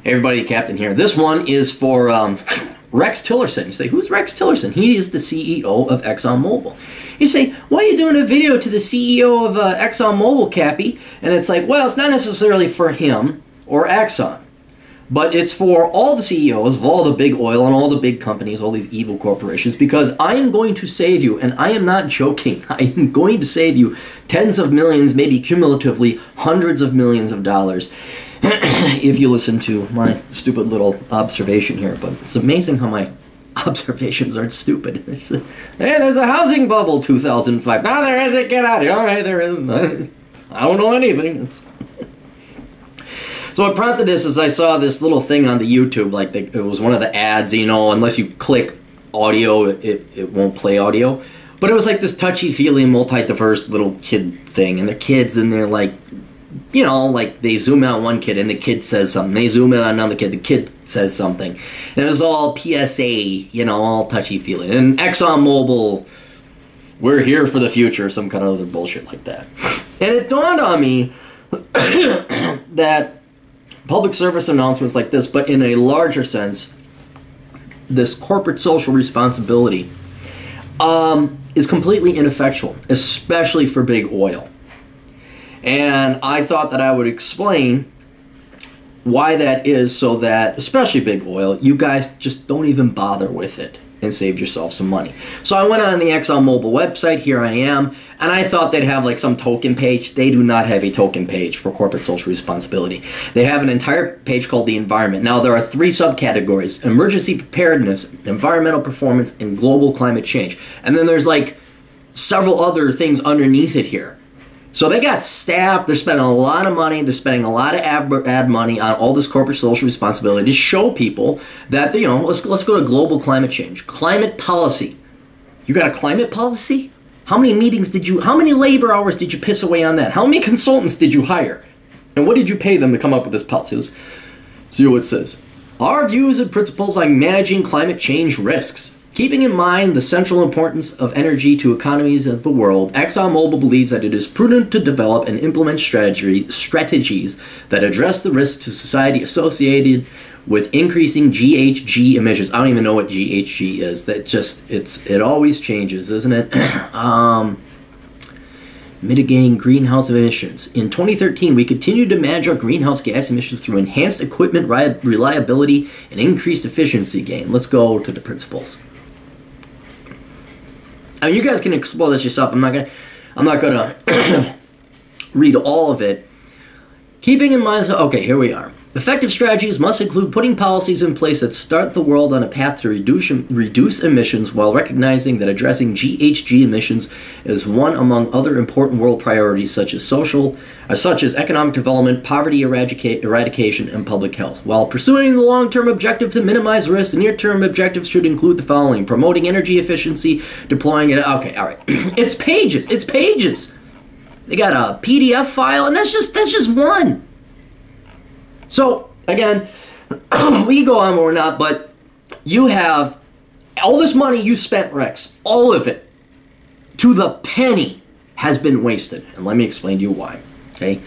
Everybody, Captain here. This one is for Rex Tillerson. You say, who's Rex Tillerson? He is the CEO of Exxon Mobil. You say, why are you doing a video to the CEO of Exxon Mobil, Cappy? And it's like, well, it's not necessarily for him or Exxon, but it's for all the CEOs of all the big oil and all the big companies, all these evil corporations, because I am going to save you, and I am not joking. I am going to save you tens of millions, maybe cumulatively hundreds of millions of dollars, if you listen to my stupid little observation here. But it's amazing how my observations aren't stupid. Hey, there's a housing bubble 2005. No, there isn't. Get out of here. All right, there isn't. I don't know anything. So what prompted this is I saw this little thing on the YouTube, like it was one of the ads, you know, unless you click audio, it won't play audio. But it was like this touchy-feely, multi-diverse little kid thing, and they're kids, and they're like, you know, like they zoom out on one kid and the kid says something. They zoom in on another kid, the kid says something. And it was all PSA, you know, all touchy-feely. And Exxon Mobil, we're here for the future, some kind of other bullshit like that. And it dawned on me that public service announcements like this, but in a larger sense, this corporate social responsibility is completely ineffectual, especially for big oil. And I thought that I would explain why that is, so that, especially big oil, you guys just don't even bother with it and save yourself some money. So I went on the Exxon Mobil website, here I am, and I thought they'd have like some token page. They do not have a token page for corporate social responsibility. They have an entire page called the environment. Now there are 3 subcategories: emergency preparedness, environmental performance, and global climate change. And then there's like several other things underneath it here. So they got staff, they're spending a lot of money, they're spending a lot of ad money on all this corporate social responsibility to show people that, you know, let's go to global climate change. Climate policy. You got a climate policy? How many meetings how many labor hours did you piss away on that? How many consultants did you hire? And what did you pay them to come up with this policy? Let's see what it says. Our views and principles on managing climate change risks. Keeping in mind the central importance of energy to economies of the world, Exxon Mobil believes that it is prudent to develop and implement strategies that address the risks to society associated with increasing GHG emissions. I don't even know what GHG is. That just, it always changes, isn't it? Mitigating greenhouse emissions. In 2013, we continued to manage our greenhouse gas emissions through enhanced equipment reliability and increased efficiency gain. Let's go to the principles. I mean, you guys can explore this yourself. I'm not gonna read all of it. Keeping in mind, okay, here we are. Effective strategies must include putting policies in place that start the world on a path to reduce emissions, while recognizing that addressing GHG emissions is one among other important world priorities such as economic development, poverty eradication, and public health. While pursuing the long-term objective to minimize risk, the near-term objectives should include the following: promoting energy efficiency, deploying it. Okay, all right. It's pages. It's pages. They got a PDF file, and that's just one. So, again, we can go on or not, but you have all this money you spent, Rex, all of it, to the penny, has been wasted. And let me explain to you why, okay?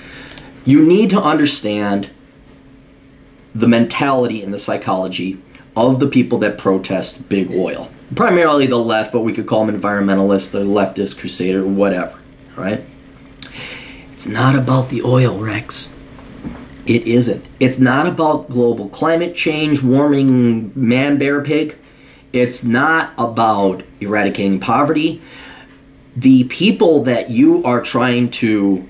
You need to understand the mentality and the psychology of the people that protest big oil. Primarily the left, but we could call them environmentalists or leftist, crusader, or whatever, all right? It's not about the oil, Rex. It isn't. It's not about global climate change, warming, man, bear, pig. It's not about eradicating poverty. The people that you are trying to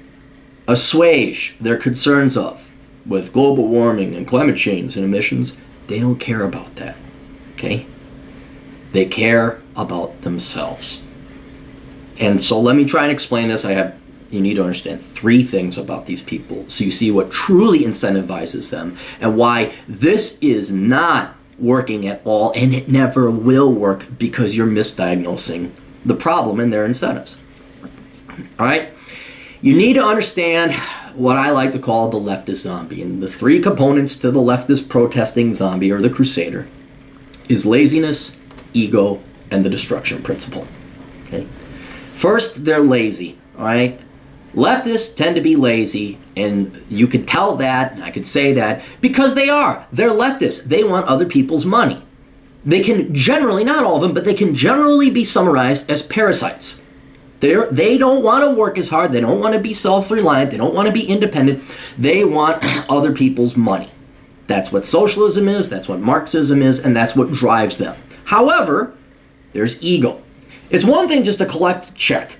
assuage their concerns of with global warming and climate change and emissions, they don't care about that, okay? They care about themselves. And so let me try and explain this. You need to understand 3 things about these people so you see what truly incentivizes them and why this is not working at all, and it never will work because you're misdiagnosing the problem and their incentives. All right? You need to understand what I like to call the leftist zombie. And the 3 components to the leftist protesting zombie, or the crusader, is laziness, ego, and the destruction principle. Okay? First, they're lazy. All right? Leftists tend to be lazy, and you could tell that, and I could say that, because they are. They're leftists. They want other people's money. They can generally, not all of them, but they can generally be summarized as parasites. They don't want to work as hard. They don't want to be self-reliant. They don't want to be independent. They want other people's money. That's what socialism is. That's what Marxism is, and that's what drives them. However, there's ego. It's one thing just to collect a check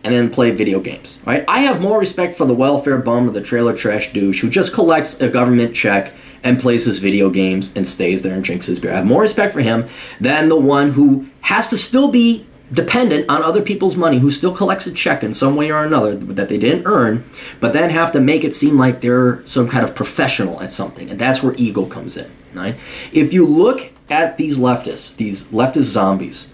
and then play video games, right? I have more respect for the welfare bum or the trailer trash douche who just collects a government check and plays his video games and stays there and drinks his beer. I have more respect for him than the one who has to still be dependent on other people's money, who still collects a check in some way or another that they didn't earn, but then have to make it seem like they're some kind of professional at something. And that's where ego comes in, right? If you look at these leftist zombies,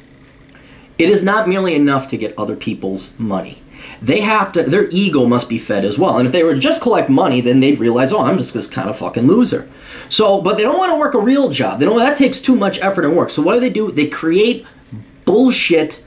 it is not merely enough to get other people's money. They have to, their ego must be fed as well. And if they were to just collect money, then they'd realize, oh, I'm just this kind of fucking loser. So, but they don't want to work a real job. They don't, that takes too much effort and work. So what do? They create bullshit,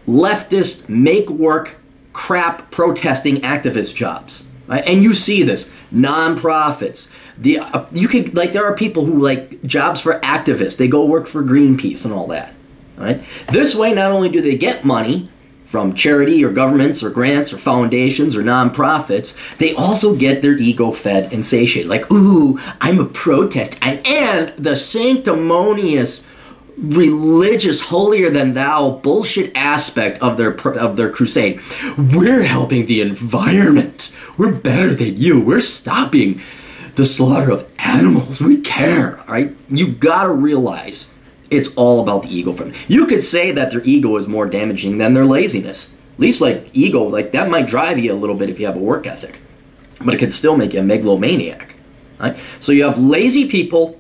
leftist, make work, crap, protesting activist jobs. Right? And you see this. Nonprofits. You could, like, there are people who, like, jobs for activists. They go work for Greenpeace and all that. Right? This way, not only do they get money from charity or governments or grants or foundations or nonprofits, they also get their ego fed and satiated. Like, ooh, I'm a protest. And the sanctimonious, religious, holier-than-thou bullshit aspect of their crusade. We're helping the environment. We're better than you. We're stopping the slaughter of animals. We care, right? You gotta realize it's all about the ego for them. You could say that their ego is more damaging than their laziness. At least, like, ego, like, that might drive you a little bit if you have a work ethic. But it could still make you a megalomaniac. Right? So you have lazy people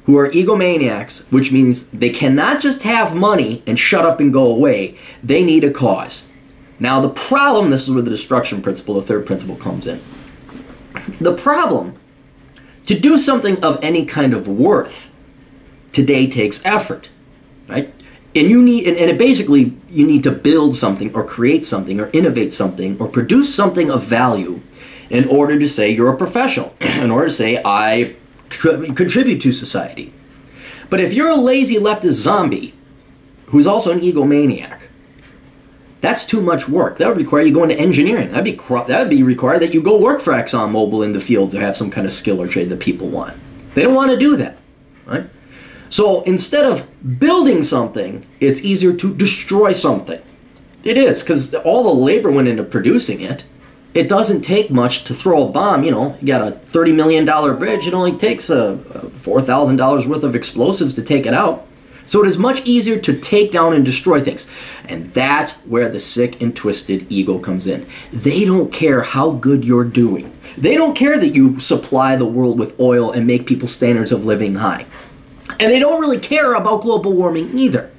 who are egomaniacs, which means they cannot just have money and shut up and go away. They need a cause. Now, the problem, this is where the destruction principle, the third principle, comes in. The problem, to do something of any kind of worth today takes effort, right? And you need, and it basically, you need to build something or create something or innovate something or produce something of value in order to say you're a professional, in order to say I contribute to society. But if you're a lazy leftist zombie who's also an egomaniac, that's too much work. That would require you going to engineering. That would be required that you go work for Exxon Mobil in the fields or have some kind of skill or trade that people want. They don't want to do that, right? So instead of building something, it's easier to destroy something. It is, because all the labor went into producing it. It doesn't take much to throw a bomb. You know, you got a $30 million bridge. It only takes $4,000 worth of explosives to take it out. So it is much easier to take down and destroy things. And that's where the sick and twisted ego comes in. They don't care how good you're doing. They don't care that you supply the world with oil and make people's standards of living high. And they don't really care about global warming either.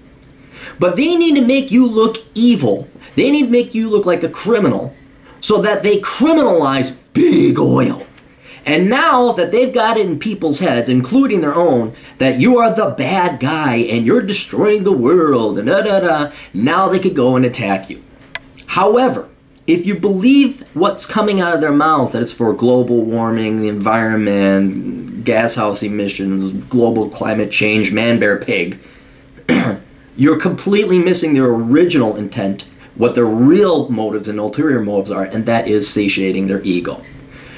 But they need to make you look evil. They need to make you look like a criminal so that they criminalize big oil. And now that they've got it in people's heads, including their own, that you are the bad guy and you're destroying the world, and now they could go and attack you. However, if you believe what's coming out of their mouths, that it's for global warming, the environment, gas house emissions, global climate change, man, bear, pig, you're completely missing their original intent, what their real motives and ulterior motives are, and that is satiating their ego.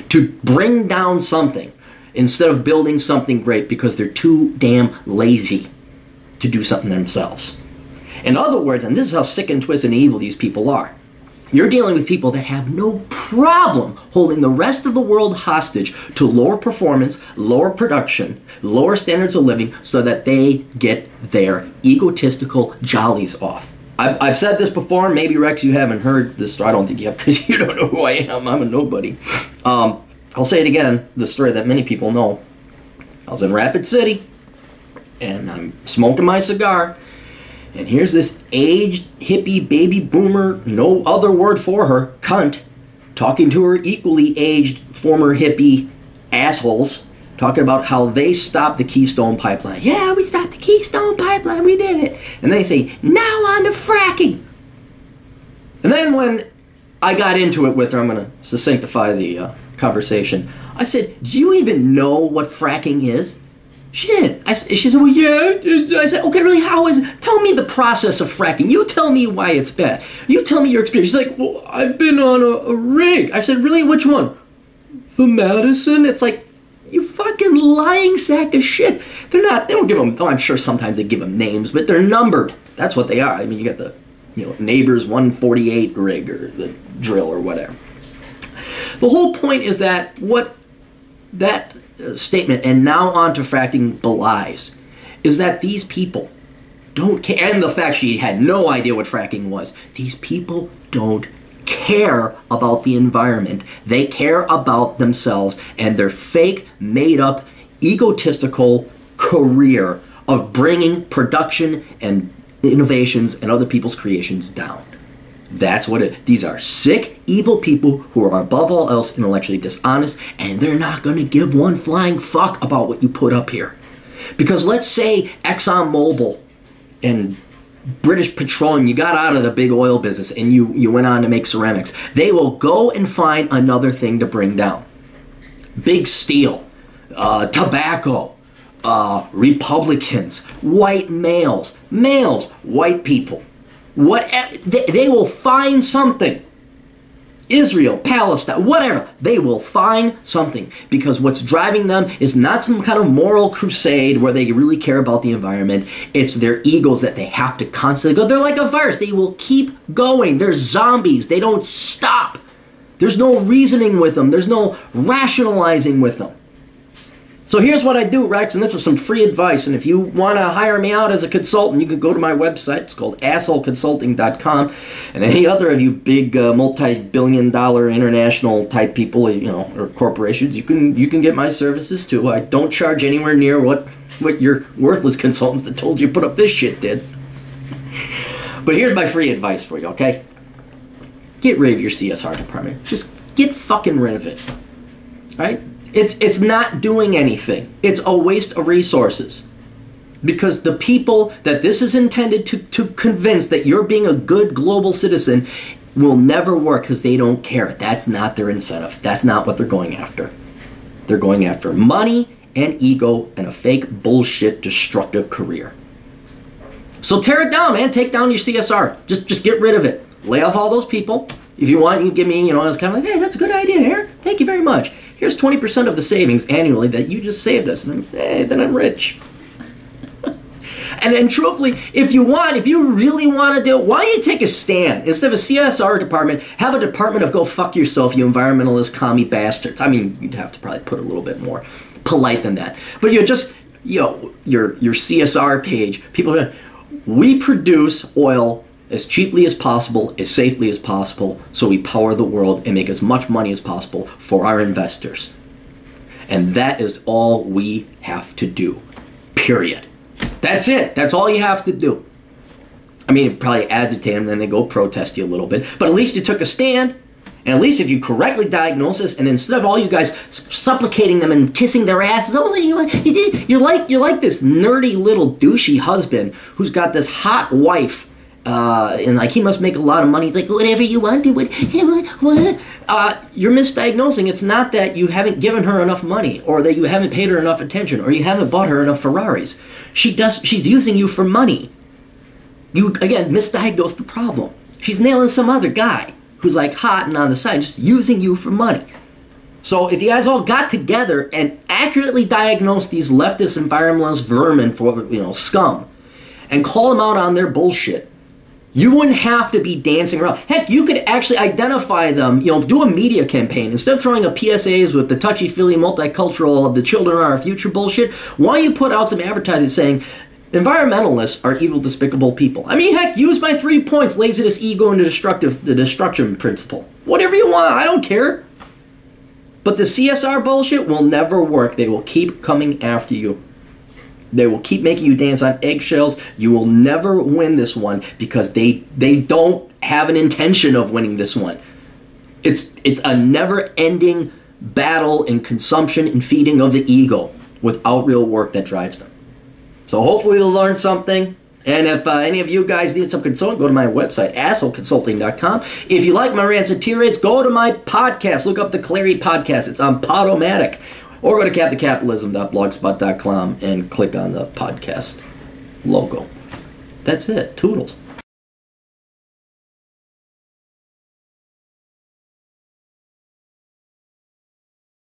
To bring down something instead of building something great because they're too damn lazy to do something themselves. In other words, and this is how sick and twisted and evil these people are, you're dealing with people that have no problem holding the rest of the world hostage to lower performance, lower production, lower standards of living so that they get their egotistical jollies off. I've said this before, maybe Rex you haven't heard this story. I don't think you have because you don't know who I am. I'm a nobody. I'll say it again, the story that many people know. I was in Rapid City and I'm smoking my cigar. And here's this aged, hippie, baby boomer, no other word for her, cunt, talking to her equally aged, former hippie assholes, talking about how they stopped the Keystone Pipeline. Yeah, we stopped the Keystone Pipeline, we did it. And they say, now on to fracking. And then when I got into it with her. I'm going to sanctify the conversation. I said, do you even know what fracking is? She did. She said, well, yeah. I said, okay, really, how is it? Tell me the process of fracking. You tell me why it's bad. You tell me your experience. She's like, well, I've been on a rig. I said, really, which one? The Madison? It's like, you fucking lying sack of shit. They don't give them, I'm sure sometimes they give them names, but they're numbered. That's what they are. I mean, you got the, Neighbors 148 rig or the drill or whatever. The whole point is that what that statement, and now on to fracking, belies, is that these people don't care, and the fact she had no idea what fracking was. These people don't care about the environment. They care about themselves and their fake, made-up, egotistical career of bringing production and innovations and other people's creations down. That's what these are sick, evil people who are above all else intellectually dishonest, and they're not going to give one flying fuck about what you put up here. Because let's say Exxon Mobil and British Petroleum, you got out of the big oil business and you went on to make ceramics. They will go and find another thing to bring down. Big steel, tobacco, Republicans, white males, white people. They will find something. Israel, Palestine, whatever. They will find something, because what's driving them is not some kind of moral crusade where they really care about the environment. It's their egos that they have to constantly go. They're like a virus. They will keep going. They're zombies. They don't stop. There's no reasoning with them. There's no rationalizing with them. So here's what I do, Rex, and this is some free advice. And if you want to hire me out as a consultant, you can go to my website. It's called assholeconsulting.com. And any other of you big multi-billion-dollar international type people, or corporations, you can get my services too. I don't charge anywhere near what your worthless consultants that told you to put up this shit did. But here's my free advice for you, okay? Get rid of your CSR department. Just get fucking rid of it. All right? It's not doing anything. It's a waste of resources. Because the people that this is intended to convince that you're being a good global citizen will never work because they don't care. That's not their incentive. That's not what they're going after. They're going after money and ego and a fake bullshit destructive career. So tear it down, man. Take down your CSR. Just get rid of it. Lay off all those people. If you want, you can give me, it's kind of like, hey, that's a good idea, Aaron. Thank you very much. Here's 20% of the savings annually that you just saved us. And then I'm rich. And then truthfully, if you really want to do it, why don't you take a stand? Instead of a CSR department, have a department of go fuck yourself, you environmentalist commie bastards. I mean, you'd have to probably put a little bit more polite than that. But your CSR page, we produce oil as cheaply as possible, as safely as possible, so we power the world and make as much money as possible for our investors. And that is all we have to do. Period. That's it. That's all you have to do. I mean, it probably agitate them, then they go protest you a little bit. But at least you took a stand. And at least if you correctly diagnose this, and instead of all you guys supplicating them and kissing their asses, you're like this nerdy little douchey husband who's got this hot wife. And like he must make a lot of money. He's like, whatever you want, do what? You're misdiagnosing. It's not that you haven't given her enough money, or that you haven't paid her enough attention, or you haven't bought her enough Ferraris. She's using you for money. You again misdiagnosed the problem. She's nailing some other guy who's like hot and on the side, just using you for money. So if you guys all got together and accurately diagnosed these leftist environmentalist vermin for scum, and call them out on their bullshit, you wouldn't have to be dancing around. Heck, you could actually identify them, do a media campaign. Instead of throwing up PSAs with the touchy-feely multicultural, the children are our future bullshit, why don't you put out some advertising saying, environmentalists are evil, despicable people. I mean, heck, use my 3 points, laziness, ego, and the destruction principle. Whatever you want, I don't care. But the CSR bullshit will never work. They will keep coming after you. They will keep making you dance on eggshells. You will never win this one because they don't have an intention of winning this one. It's a never-ending battle and consumption and feeding of the ego without real work that drives them. So hopefully you'll learn something. And if any of you guys need some consulting, go to my website, assholeconsulting.com. If you like my rants and tirades, go to my podcast. Look up the Clary Podcast. It's on Podomatic. Or go to capthecapitalism.blogspot.com and click on the podcast logo. That's it. Toodles.